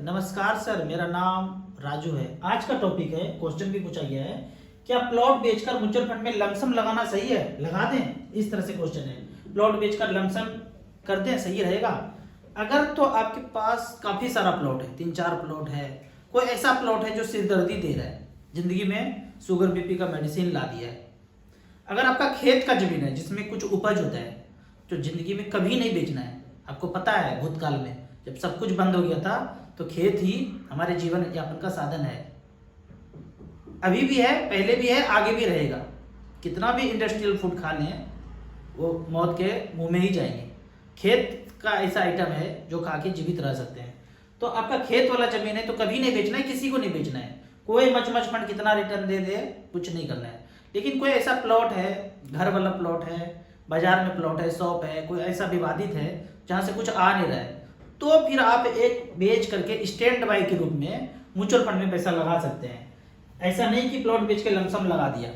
नमस्कार सर, मेरा नाम राजू है। आज का टॉपिक है, क्वेश्चन भी पूछा गया है, क्या प्लॉट बेचकर म्यूचुअल फंड में लमसम लगाना सही है? लगा दें, इस तरह से क्वेश्चन है। प्लॉट बेचकर लमसम कर दें, सही रहेगा? अगर तो आपके पास काफी सारा प्लॉट है, 3-4 प्लॉट है, कोई ऐसा प्लॉट है जो सिरदर्दी दे रहा है, जिंदगी में शुगर बीपी का मेडिसिन ला दिया है। अगर आपका खेत का जमीन है जिसमें कुछ उपज होता है जो जिंदगी में कभी नहीं बेचना है, आपको पता है भूतकाल में जब सब कुछ बंद हो गया था तो खेत ही हमारे जीवन यापन का साधन है। अभी भी है, पहले भी है, आगे भी रहेगा। कितना भी इंडस्ट्रियल फूड खा लें वो मौत के मुंह में ही जाएंगे। खेत का ऐसा आइटम है जो खा के जीवित रह सकते हैं। तो आपका खेत वाला जमीन है तो कभी नहीं बेचना है, किसी को नहीं बेचना है। कोई मच फंड कितना रिटर्न दे दे, कुछ नहीं करना है। लेकिन कोई ऐसा प्लॉट है, घर वाला प्लॉट है, बाजार में प्लॉट है, शॉप है, कोई ऐसा विवादित है जहां से कुछ आ नहीं रहा है, तो फिर आप एक बेच करके स्टैंड बाय के रूप में म्यूचुअल फंड में पैसा लगा सकते हैं। ऐसा नहीं कि प्लॉट बेच के लमसम लगा दिया।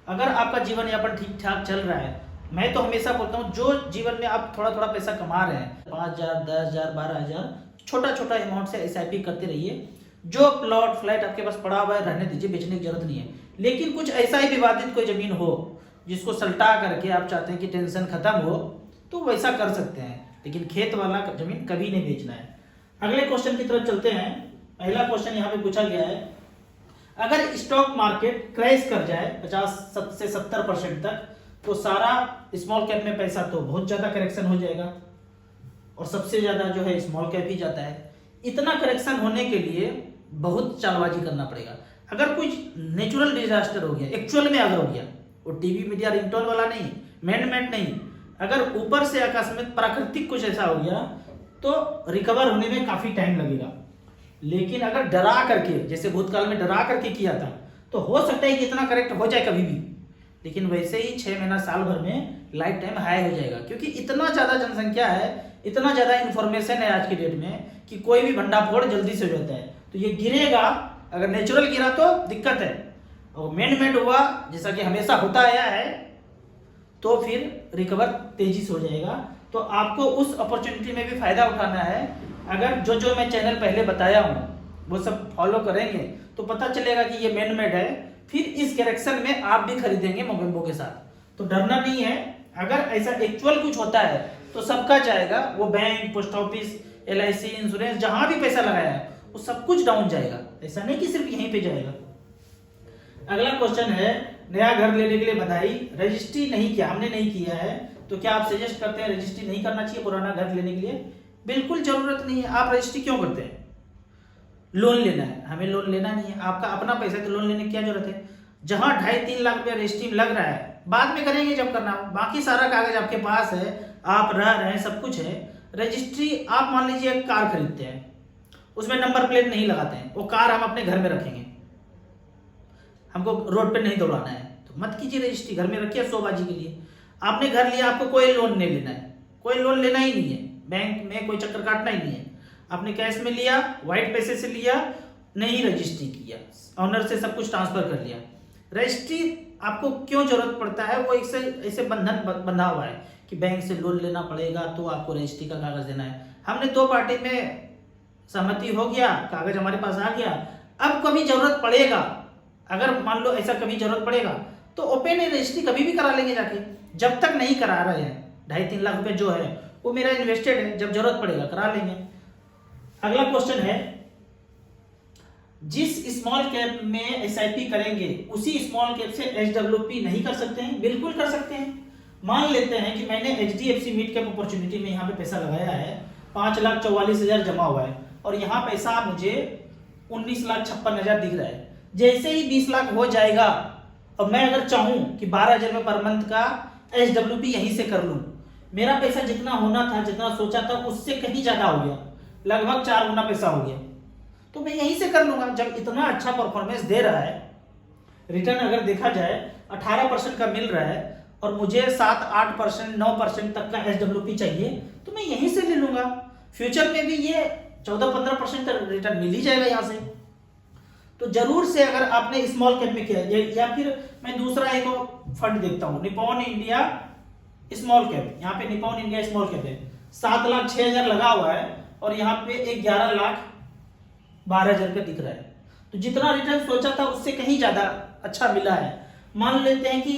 अगर आपका जीवन यापन ठीक ठाक चल रहा है, मैं तो हमेशा बोलता हूँ जो जीवन में आप थोड़ा थोड़ा पैसा कमा रहे हैं, 5,000, 10,000, 12,000, छोटा छोटा अमाउंट से SIP करते रहिए। जो प्लॉट फ्लैट आपके पास पड़ा हुआ है रहने दीजिए, बेचने की जरूरत नहीं है। लेकिन कुछ ऐसा ही विवादित कोई जमीन हो जिसको सल्टा करके आप चाहते हैं कि टेंशन खत्म हो, तो वैसा कर सकते हैं। लेकिन खेत वाला जमीन कभी नहीं बेचना है। अगले क्वेश्चन की तरफ चलते हैं। पहला क्वेश्चन यहाँ पे पूछा गया है, अगर स्टॉक मार्केट क्रैश कर जाए 50 से 70% तक, तो सारा स्मॉल कैप में पैसा तो बहुत ज्यादा करेक्शन हो जाएगा और सबसे ज्यादा जो है स्मॉल कैप ही जाता है। इतना करेक्शन होने के लिए बहुत चालबाजी करना पड़ेगा। अगर कुछ नेचुरल डिजास्टर हो गया, एक्चुअल में अगर हो गया, वो टीवी मीडिया रिंगटोन वाला नहीं, मैनमेड नहीं, अगर ऊपर से आकस्मिक प्राकृतिक कुछ ऐसा हो गया तो रिकवर होने में काफी टाइम लगेगा। लेकिन अगर डरा करके, जैसे भूतकाल में डरा करके किया था, तो हो सकता है कि इतना करेक्ट हो जाए कभी भी। लेकिन वैसे ही 6 महीना साल भर में लाइफ टाइम हाई हो जाएगा, क्योंकि इतना ज्यादा जनसंख्या है, इतना ज्यादा इंफॉर्मेशन है आज की डेट में कि कोई भी भंडाफोड़ जल्दी से हो जाता है। तो ये गिरेगा, अगर नेचुरल गिरा तो दिक्कत है, और मैनमेड हुआ जैसा कि हमेशा होता आया है तो फिर रिकवर तेजी से हो जाएगा। तो आपको उस अपॉर्चुनिटी में भी फायदा उठाना है। अगर जो मैं चैनल पहले बताया हूँ वो सब फॉलो करेंगे तो पता चलेगा कि ये मैनमेड है। फिर इस करेक्शन में आप भी खरीदेंगे मोगेम्बो के साथ, तो डरना नहीं है। अगर ऐसा एक्चुअल कुछ होता है तो सबका जाएगा, वो bank, post office, LIC, insurance, जहां भी पैसा लगाया है वो सब कुछ डाउन जाएगा। ऐसा नहीं कि सिर्फ यहीं पे जाएगा। अगला क्वेश्चन है, नया घर लेने के लिए बधाई, रजिस्ट्री नहीं किया, हमने नहीं किया है, तो क्या आप सजेस्ट करते हैं रजिस्ट्री नहीं करना चाहिए पुराना घर लेने के लिए? बिल्कुल जरूरत नहीं है। आप रजिस्ट्री क्यों करते हैं? लोन लेना है, हमें लोन लेना नहीं है। आपका अपना पैसा है तो लोन लेने की क्या जरूरत है? जहां 2.5-3 लाख रुपया रजिस्ट्री में लग रहा है, बाद में करेंगे जब करना हो। बाकी सारा कागज आपके पास है, आप रह रहे हैं, सब कुछ है। रजिस्ट्री, आप मान लीजिए एक कार खरीदते हैं, उसमें नंबर प्लेट नहीं लगाते हैं, वो कार हम अपने घर में रखेंगे, हमको रोड पे नहीं दौड़ाना है, तो मत कीजिए रजिस्ट्री, घर में रखिए शोबाजी के लिए। आपने घर लिया, आपको कोई लोन नहीं लेना है, कोई लोन लेना ही नहीं है, बैंक में कोई चक्कर काटना ही नहीं है। आपने कैश में लिया, व्हाइट पैसे से लिया, नहीं रजिस्ट्री किया, ऑनर से सब कुछ ट्रांसफर कर लिया। रजिस्ट्री आपको क्यों जरूरत पड़ता है? वो ऐसे बंधन बंधा हुआ है कि बैंक से लोन लेना पड़ेगा तो आपको रजिस्ट्री का कागज देना है। हमने 2 पार्टी में सहमति हो गया, कागज हमारे पास आ गया। अब कभी जरूरत पड़ेगा, अगर मान लो ऐसा कभी जरूरत पड़ेगा तो ओपन रजिस्ट्री कभी भी करा लेंगे जाके। जब तक नहीं करा रहे हैं, 2.5-3 लाख रुपए जो है वो मेरा इन्वेस्टेड है, जब जरूरत पड़ेगा करा लेंगे। अगला क्वेश्चन है, जिस स्मॉल कैप में SIP करेंगे उसी स्मॉल कैप से SWP नहीं कर सकते हैं? बिल्कुल कर सकते हैं। मान लेते हैं कि मैंने HDFC मिड कैप अपॉर्चुनिटी में यहाँ पे पैसा लगाया है, 5,44,000 जमा हुआ है, और यहाँ पैसा मुझे 19,56,000 दिख रहा है। जैसे ही 20 लाख हो जाएगा और मैं अगर चाहूं कि 12,000 रुपए पर मंथ का SWP यहीं से कर लूं, मेरा पैसा जितना होना था, जितना सोचा था, उससे कहीं ज्यादा हो गया, लगभग 4 गुना पैसा हो गया, तो मैं यहीं से कर लूंगा। जब इतना अच्छा परफॉर्मेंस दे रहा है, रिटर्न अगर देखा जाए 18% का मिल रहा है और मुझे 7-8%, 9% तक का SWP चाहिए, तो मैं यहीं से ले लूंगा। फ्यूचर में भी ये 14-15% रिटर्न मिल ही जाएगा यहाँ से। तो जरूर से अगर आपने स्मॉल कैप में किया, या फिर मैं दूसरा एक फंड देखता हूँ, निपॉन इंडिया स्मॉल कैप, यहाँ पे निपॉन इंडिया स्मॉल कैप है, 7,06,000 लगा हुआ है और यहाँ पे 11 लाख 12,000 का दिख रहा है। तो जितना रिटर्न सोचा था उससे कहीं ज्यादा अच्छा मिला है। मान लेते हैं कि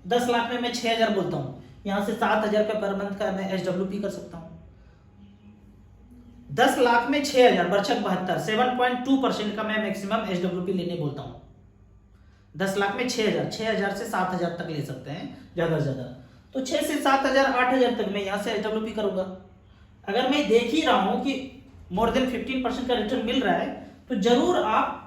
10 लाख में मैं 6,000 बोलता हूँ, यहाँ से 7,000 का पर मंथ का मैं SWP कर सकता हूँ। 10 लाख में 6,000 बरछक 72, 7.2% का मैं मैक्सिमम SWP लेने बोलता हूँ। 10 लाख में 6,000, 6,000 से 7,000 तक ले सकते हैं ज्यादा से ज्यादा। तो 6 से 7,000, 8,000 तक मैं यहाँ से SWP करूंगा। अगर मैं देख ही रहा हूं कि मोर देन 15% का रिटर्न मिल रहा है, तो जरूर आप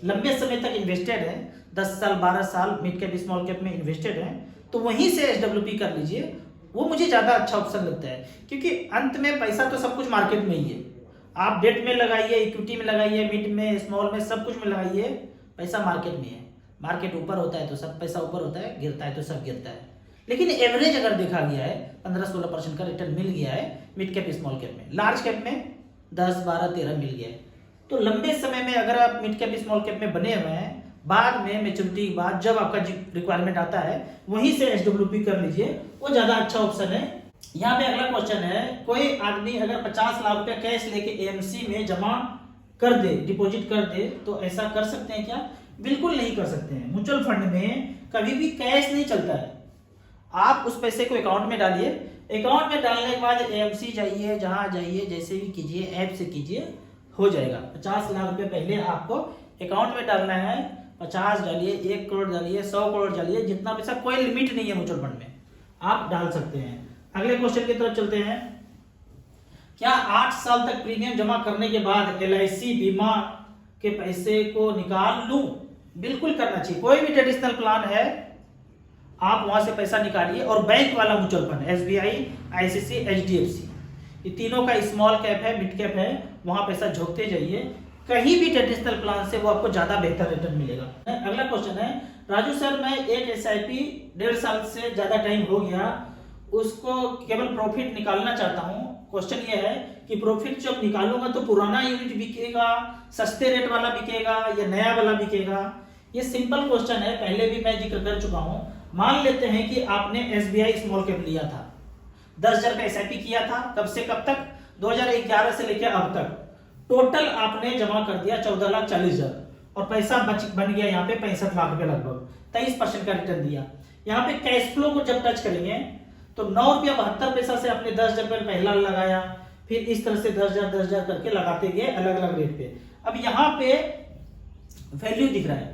लंबे समय तक इन्वेस्टेड है, 10 साल 12 साल मिड कैप स्मॉल कैप में इन्वेस्टेड है, तो वहीं से SWP कर लीजिए। वो मुझे ज्यादा अच्छा ऑप्शन लगता है, क्योंकि अंत में पैसा तो सब कुछ मार्केट में ही है। आप डेट में लगाइए, इक्विटी में लगाइए, मिड में, स्मॉल में, सब कुछ में लगाइए, पैसा मार्केट में है। मार्केट ऊपर होता है तो सब पैसा ऊपर होता है, गिरता है तो सब गिरता है। लेकिन एवरेज अगर देखा गया है 15-16% का रिटर्न मिल गया है मिड कैप स्मॉल कैप में। लार्ज कैप में 10, 12, 13 मिल गया है। तो लंबे समय में अगर आप मिड कैप स्मॉल कैप में बने हुए हैं, बाद में मैच्योरिटी के बाद जब आपका रिक्वायरमेंट आता है वहीं से SWP कर लीजिए, वो ज्यादा अच्छा ऑप्शन है। यहाँ पे अगला क्वेश्चन है, कोई आदमी अगर 50 लाख रुपया कैश लेके AMC में जमा कर दे, डिपॉजिट कर दे, तो ऐसा कर सकते हैं क्या? बिल्कुल नहीं कर सकते हैं। म्यूचुअल फंड में कभी भी कैश नहीं चलता है। आप उस पैसे को अकाउंट में डालिए, अकाउंट में डालने के बाद AMC जाइए, जहां जाइए, जैसे भी कीजिए, ऐप से कीजिए, हो जाएगा। 50 लाख रुपए पहले आपको अकाउंट में डालना है। 50 डालिए, 1 करोड़ डालिए, 100 करोड़ डालिए, जितना पैसा, कोई लिमिट नहीं है म्यूचुअल फंड में, आप डाल सकते हैं। अगले क्वेश्चन की तरफ चलते हैं। क्या 8 साल तक प्रीमियम जमा करने के बाद LIC बीमा के पैसे को निकाल लूं? बिल्कुल करना चाहिए। कोई भी ट्रेडिशनल प्लान है, आप वहां से पैसा निकालिए। और बैंक वाला mutual fund, SBI, ICICI, HDFC, ये तीनों का स्मॉल कैप है, मिड कैप है, वहां पैसा झोंकते जाइए। कहीं भी ट्रेडिशनल प्लान से वो आपको ज्यादा बेहतर रिटर्न मिलेगा। अगला क्वेश्चन है, राजू सर, मैं एक SIP 1.5 साल से ज्यादा टाइम हो गया, उसको केवल प्रॉफिट निकालना चाहता हूँ। क्वेश्चन ये है कि प्रॉफिट जब निकालूंगा तो पुराना यूनिट बिकेगा, सस्ते रेट वाला बिकेगा, या नया वाला बिकेगा? ये सिंपल क्वेश्चन है, पहले भी मैं जिक्र कर चुका हूं। मान लेते हैं कि आपने SBI स्मॉल कैप लिया था, 10,000 का SIP किया था, कब से कब तक? 2011 से लेकर अब तक टोटल आपने जमा कर दिया 14,40,000, और पैसा बन गया यहाँ पे 65 लाख रुपए, लगभग 23% का रिटर्न दिया। यहाँ पे कैश फ्लो को जब टच करेंगे तो 9 रुपया 72 पैसा से आपने 10,000 रुपये पहला लगाया, फिर इस तरह से 10,000 करके लगाते गए अलग अलग रेट पे। अब यहाँ पे वैल्यू दिख रहा है,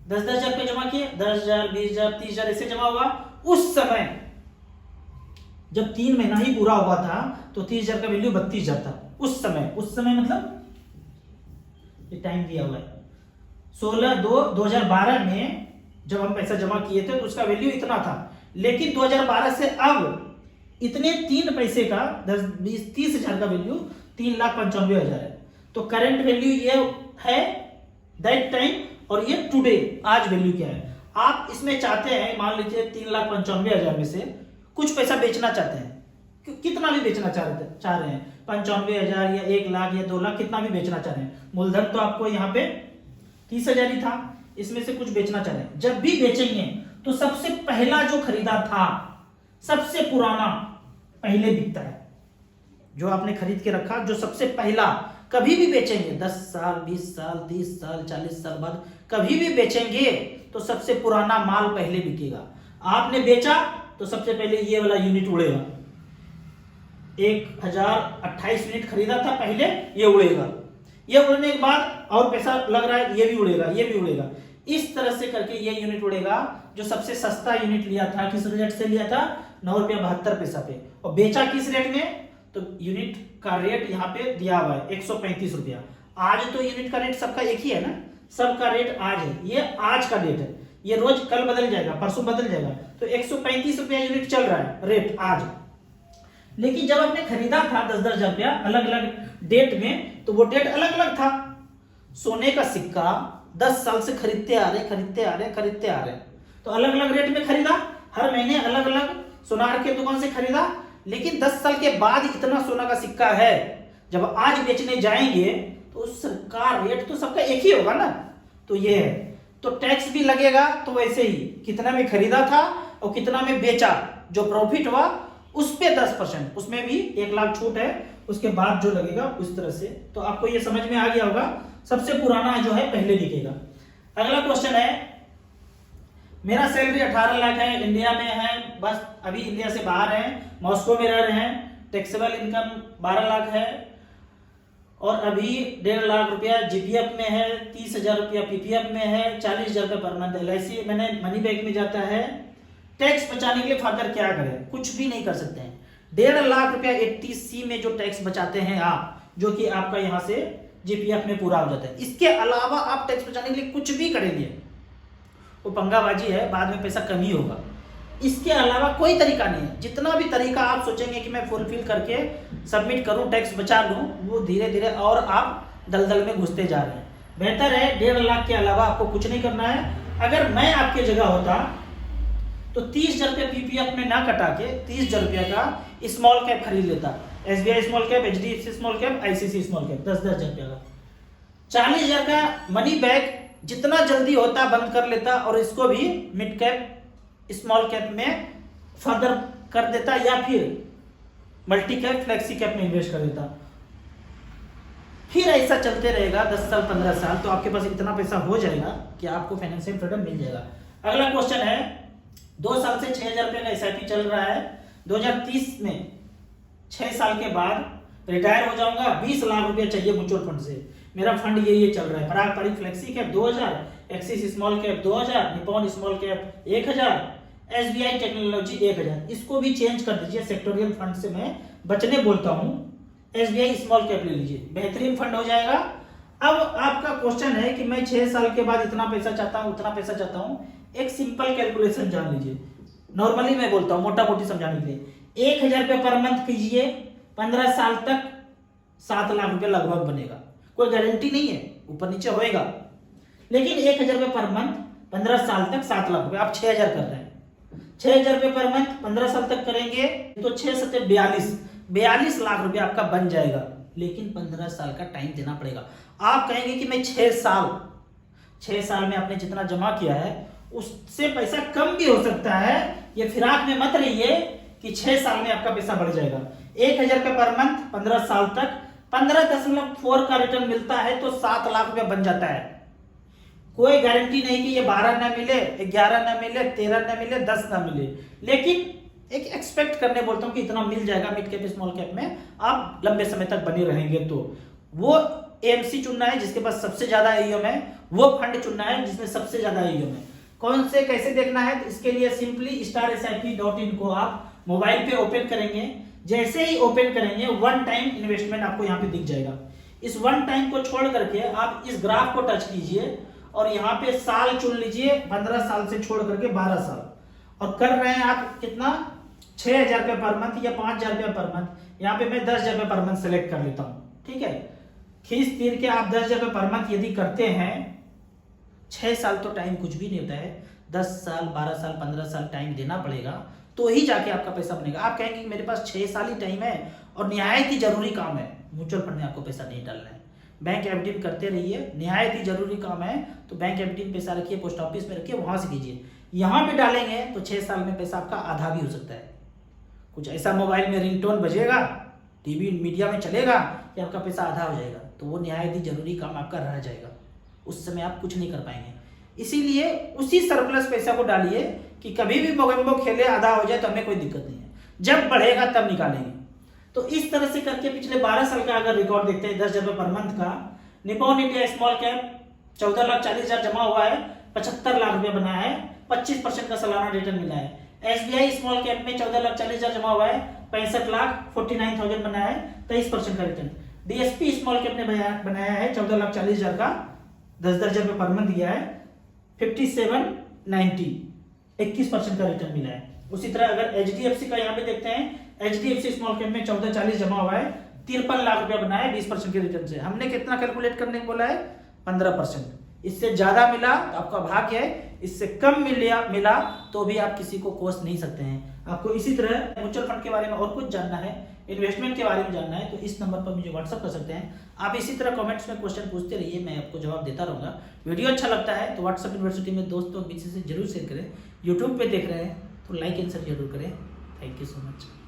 10,000 रुपये जमा किए, 10,000, 20,000, 30,000 ऐसे जमा हुआ। उस समय जब 3 महीना ही पूरा हुआ था तो 30,000 का वैल्यू 32,000 था। उस समय मतलब ये टाइम दिया हुआ है, 16/2/2012 में जब हम पैसा जमा किए थे तो उसका वैल्यू इतना था। लेकिन 2012 से अब इतने 3 पैसे का 10, 20, 30,000 का वैल्यू 3,95,000 है। तो करंट वैल्यू ये है दैट टाइम, और ये टुडे, आज वैल्यू क्या है। आप इसमें चाहते हैं, मान लीजिए 3,95,000 में से कुछ पैसा बेचना चाहते हैं, कितना भी बेचना चाह रहे हैं, 95,000 या 1 लाख या 2 लाख, कितना भी बेचना चाह रहे हैं। मूलधन तो आपको यहाँ पे 30,000 ही था, इसमें से कुछ बेचना चाह रहे हैं। जब भी बेचेंगे तो सबसे पहला जो खरीदा था, सबसे पुराना पहले बिकता है। जो आपने खरीद के रखा, जो सबसे पहला, कभी भी बेचेंगे 10 साल, 20 साल, 30 साल, 40 साल बाद कभी भी बेचेंगे तो सबसे पुराना माल पहले बिकेगा। आपने बेचा तो सबसे पहले ये वाला यूनिट उड़ेगा। 1028 यूनिट खरीदा था पहले, ये उड़ेगा। ये उड़ने के बाद और पैसा लग रहा है, ये भी उड़ेगा, ये भी उड़ेगा। इस तरह से करके ये यूनिट उड़ेगा। जो सबसे सस्ता यूनिट लिया था, किस रेट से लिया था? 9 रुपया 72 पैसा पे, और बेचा किस रेट में? तो यूनिट का रेट यहाँ पे दिया हुआ है 135 रुपया। आज तो यूनिट का रेट सबका एक ही है ना, सबका रेट आज है, ये आज का डेट है। ये रोज कल बदल जाएगा, परसों बदल जाएगा। तो 135 रुपया यूनिट चल रहा है रेट आज। लेकिन जब आपने खरीदा था 10-10 रुपया अलग अलग डेट में, तो वो डेट अलग अलग था। सोने का सिक्का 10 साल से खरीदते आ रहे, तो अलग अलग रेट में खरीदा, हर महीने अलग अलग सोनार के दुकान से खरीदा। लेकिन 10 साल के बाद इतना सोना का सिक्का है, जब आज बेचने जाएंगे तो उसका रेट तो सबका एक ही होगा ना। तो ये है, तो टैक्स भी लगेगा। तो वैसे ही कितना में खरीदा था और कितना में बेचा, जो प्रॉफिट हुआ उस पे 10%, उसमें भी 1 लाख छूट है, उसके बाद जो लगेगा उस तरह से। तो आपको ये समझ में आ गया होगा। सबसे पुराना जो है पहले दिखेगा। अगला क्वेश्चन है, मेरा सैलरी 18 लाख है, इंडिया में है, बस अभी इंडिया से बाहर है, मॉस्को में रह रहे हैं, टैक्सेबल इनकम 12 लाख है और अभी 1.5 लाख रुपया जीपीएफ में है, 30,000 रुपया पीपीएफ में है, 40,000 रुपये पर मंथ LIC मैंने मनी बैग में जाता है। टैक्स बचाने के लिए फादर क्या करें? कुछ भी नहीं कर सकते हैं। 1.5 लाख रुपया 80C में जो टैक्स बचाते हैं आप, जो कि आपका यहाँ से जीपीएफ में पूरा हो जाता है, इसके अलावा आप टैक्स बचाने के लिए कुछ भी करेंगे वो पंगाबाजी है, बाद में पैसा कम ही होगा। इसके अलावा कोई तरीका नहीं है। जितना भी तरीका आप सोचेंगे कि मैं फुलफिल करके सबमिट करूं, टैक्स बचा लूं, वो धीरे धीरे और आप दलदल में घुसते जा रहे हैं। बेहतर है 1.5 लाख के अलावा आपको कुछ नहीं करना है। अगर मैं आपके जगह होता तो 30,000 रुपये पीपीएफ में ना कटा के 30,000 रुपये का स्मॉल कैप खरीद लेता। SBI small cap, HDFC small cap, ICICI small cap 10,000 रुपये का। 40,000 का मनी बैग जितना जल्दी होता बंद कर लेता और इसको भी मिड कैप स्मॉल कैप में फर्दर कर देता या फिर मल्टी कैप फ्लेक्सी कैप में इन्वेस्ट कर देता। फिर ऐसा चलते रहेगा 10 साल 15 साल, तो आपके पास इतना पैसा हो जाएगा कि आपको फाइनेंशियल फ्रीडम मिल जाएगा। अगला क्वेश्चन है, 2 साल से 6,000 रुपये का SIP चल रहा है, 2030 में 6 साल के बाद रिटायर हो जाऊंगा, 20 लाख रुपया चाहिए म्यूचुअल फंड से। मेरा फंड ये चल रहा है, पारंपरिक flexi cap 2,000, axis small cap 2,000, Nippon small cap 1,000, SBI technology 1,000। इसको भी चेंज कर दीजिए, सेक्टोरियल फंड से मैं बचने बोलता हूँ, SBI स्मॉल कैप ले लीजिए, बेहतरीन फंड हो जाएगा। अब आपका क्वेश्चन है कि मैं 6 साल के बाद इतना पैसा चाहता हूँ, उतना पैसा चाहता हूँ। एक सिंपल कैलकुलेशन जान लीजिए, नॉर्मली मैं बोलता हूँ मोटा मोटी समझाने के लिए। 1,000 रुपये पर मंथ कीजिए, 15 साल तक 7 लाख रुपये लगभग बनेगा। कोई गारंटी नहीं है, ऊपर नीचे होएगा, लेकिन 1,000 रुपये पर मंथ 15 साल तक 7 लाख रुपये, आप 6,000 कर रहे हैं। 6,000 रुपये पर मंथ 15 साल तक करेंगे तो 6 7 42 लाख रुपये आपका बन जाएगा, लेकिन 15 साल का टाइम देना पड़ेगा। आप कहेंगे कि मैं 6 साल में आपने जितना जमा किया है उससे पैसा कम भी हो सकता है। ये फिराक में मत रहिए कि 6 साल में आपका पैसा बढ़ जाएगा। 1,000 रुपये पर मंथ 15 साल तक 15.4 का रिटर्न मिलता है तो 7 लाख रुपए बन जाता है। कोई गारंटी नहीं कि ये 12 ना मिले, 11 ना मिले, 13 ना मिले, 10 ना मिले, लेकिन एक एक्सपेक्ट करने बोलता हूं कि इतना मिल जाएगा मिड कैप स्मॉल कैप में, आप लंबे समय तक बने रहेंगे। तो वो AMC चुनना है जिसके पास सबसे ज्यादा AUM है, वो फंड चुनना है जिसमें सबसे ज्यादा AUM है। कौन से कैसे देखना है, तो इसके लिए सिंपली starsip.in को आप मोबाइल पे ओपन करेंगे। जैसे ही ओपन करेंगे 1 टाइम इन्वेस्टमेंट आपको यहाँ पे दिख जाएगा। इस 1 टाइम को छोड़ करके आप इस ग्राफ को टच कीजिए और यहाँ पे साल चुन लीजिए, 15 साल से छोड़ करके 12 साल, और कर रहे हैं आप कितना, 6,000 रुपये पर मंथ या 5,000 रुपये पर मंथ। यहाँ पे मैं 10,000 रुपये पर मंथ सेलेक्ट कर लेता हूँ, ठीक है। खींच तीर के आप 10,000 रुपये पर मंथ यदि करते हैं, 6 साल तो टाइम कुछ भी नहीं होता है, 10 साल 12 साल 15 साल टाइम देना पड़ेगा, तो ही जाके आपका पैसा बनेगा। आप कहेंगे कि मेरे पास 6 साल ही टाइम है और निहायत ही जरूरी काम है, म्यूचुअल फंड में आपको पैसा नहीं डालना है, बैंक एफडी करते रहिए। निहायत ही जरूरी काम है तो बैंक एफडी में पैसा रखिए, पोस्ट ऑफिस में रखिए, वहां से कीजिए। यहाँ पे डालेंगे तो 6 साल में पैसा आपका आधा भी हो सकता है। कुछ ऐसा मोबाइल में रिंगटोन बजेगा, टीवी मीडिया में चलेगा कि आपका पैसा आधा हो जाएगा, तो वो निहायत ही जरूरी काम आपका रह जाएगा, उस समय आप कुछ नहीं कर पाएंगे। इसीलिए उसी सरप्लस पैसा को डालिए कि कभी भी मोगेम्बो खेले आधा हो जाए तो हमें कोई दिक्कत नहीं है, जब बढ़ेगा तब निकालेंगे। तो इस तरह से करके पिछले 12 साल का अगर रिकॉर्ड देखते हैं 10,000 रुपये पर मंथ का, निपॉन इंडिया स्मॉल कैप 14,40,000 जमा हुआ है, 75 लाख रुपए बना है, 25% का सालाना रिटर्न मिला है। SBI स्मॉल कैप में 14,40,000 जमा हुआ है, 65,49,000 बना है, 23% का रिटर्न। DSP स्मॉल कैप ने बनाया है 14,40,000 का, 10,000 रुपये पर मंथ दिया है, 5790, 21% का रिटर्न मिला है। उसी तरह अगर HDFC का यहाँ पे देखते हैं, HDFC स्मॉल कैप में 14,40 जमा हुआ है, 53 लाख रुपया बना है 20% के रिटर्न से। हमने कितना कैलकुलेट करने को बोला है, 15%। इससे ज्यादा मिला तो आपका भाग्य है, इससे कम मिला तो भी आप किसी को कोस नहीं सकते हैं। आपको इसी तरह म्यूचुअल फंड के बारे में और कुछ जानना है, इन्वेस्टमेंट के बारे में जानना है, तो इस नंबर पर मुझे व्हाट्सअप कर सकते हैं। आप इसी तरह कमेंट्स में क्वेश्चन पूछते रहिए, मैं आपको जवाब देता रहूंगा। वीडियो अच्छा लगता है तो व्हाट्सअप यूनिवर्सिटी में दोस्तों बीच से जरूर शेयर करें। यूट्यूब पे देख रहे हैं तो लाइक एंड शेयर जरूर करें। Thank you so much.